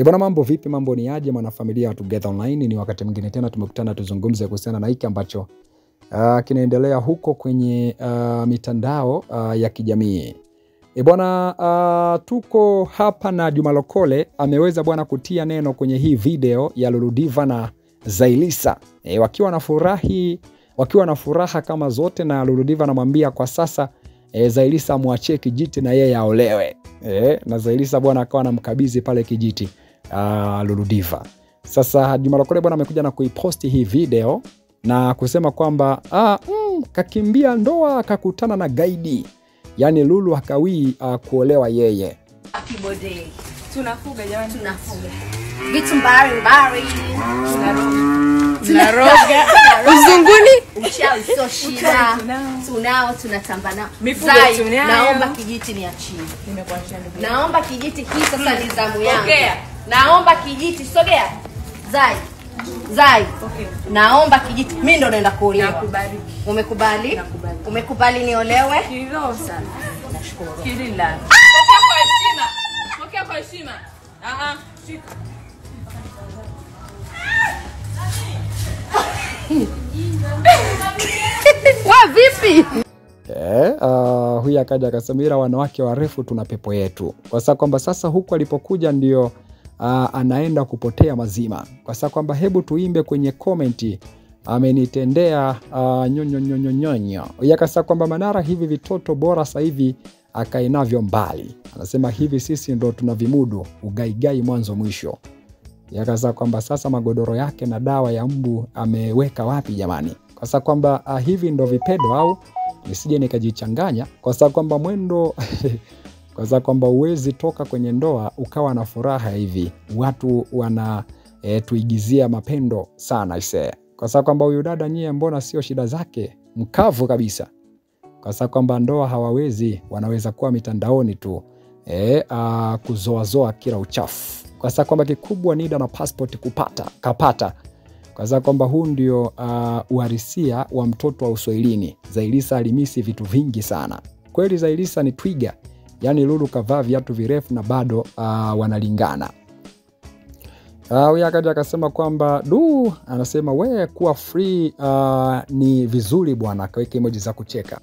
Bwana mambo vipi, mambo ni aje mwanafamilia wa Together Online? Ni wakati mwingine tena tumekutana tuzungumze kuhusiana na hiki ambacho kinaendelea huko kwenye mitandao ya kijamii. Bwana tuko hapa na Juma Lokole ameweza bwana kutia neno kwenye hii video ya Lulu Diva na Zaiylissa. Wakiwa na furaha kama zote, na Lulu Diva anamwambia kwa sasa Zaiylissa muachie kijiti na yeye aolewe. Na Zaiylissa bwana akawa anamkabidhi pale kijiti Lulu Diva. Sasa Juma Lokole bwana amekuja na kuiposti hii video na kusema kwamba kakimbia ndoa akakutana na gaidi. Yani Lulu hakawii kuolewa yeye. Akibode. Tunafuga jamani, tunafuga. Vitu mbali. Tunaroga. Uzunguni. Uchawi sio shida. Tunao tunatamba nao. Zai, naomba kijiti niachie. Nimekuachia ndugu. Naomba kijiti hii sasa ni zamu yangu. Ongea. Naomba kijiti, sogea. Zai. Okay. Naomba kijiti. Mimi ndo naenda kuolewa. Nakubariki. Umekubali? Nakubali. Umekubali niolewe? Kilo sana. Nashukuru. Kilila. Pokea kwa heshima. Shika. Wa vipi? Huyu akaja akasemira wanawake warefu tuna pepo yetu. Kwa sababu kwamba sasa huku alipokuja ndio anaenda kupotea mazima. Kwa sababu kwamba hebu tuimbe kwenye komenti amenitendea nyonyo. Yakasa kwamba Manara hivi vitoto bora sasa hivi akainavyo mbali. Anasema hivi sisi ndo tunavimudu ugaigai mwanzo mwisho. Yakasa kwamba sasa magodoro yake na dawa ya mbu ameweka wapi jamani? Kwa sababu kwamba hivi ndo vipedo au nisije nikajichanganya. Kwa sababu kwamba mwendo kwa sababu kwamba uwezi toka kwenye ndoa ukawa na furaha hivi. Watu wana tuigizia mapendo sana ise. Kwa sababu kwamba huyu dada nyie mbona sio shida zake, mkavu kabisa. Kwa sababu kwamba ndoa hawawezi, wanaweza kuwa mitandaoni tu kuzoazoa kila uchafu. Kwa sababu kwamba kikubwa NIDA na passport kapata. Kwa sababu kwamba huu ndio uhalisia wa mtoto wa Uswahilini. Zaiylissa alimisi vitu vingi sana. Kweli Zaiylissa ni twiga. Yani Lulu kavaa viatu virefu na bado wanalingana. Huyu akaja akasema kwamba anasema we kuwa free ni vizuri bwana, akaweka emoji za kucheka.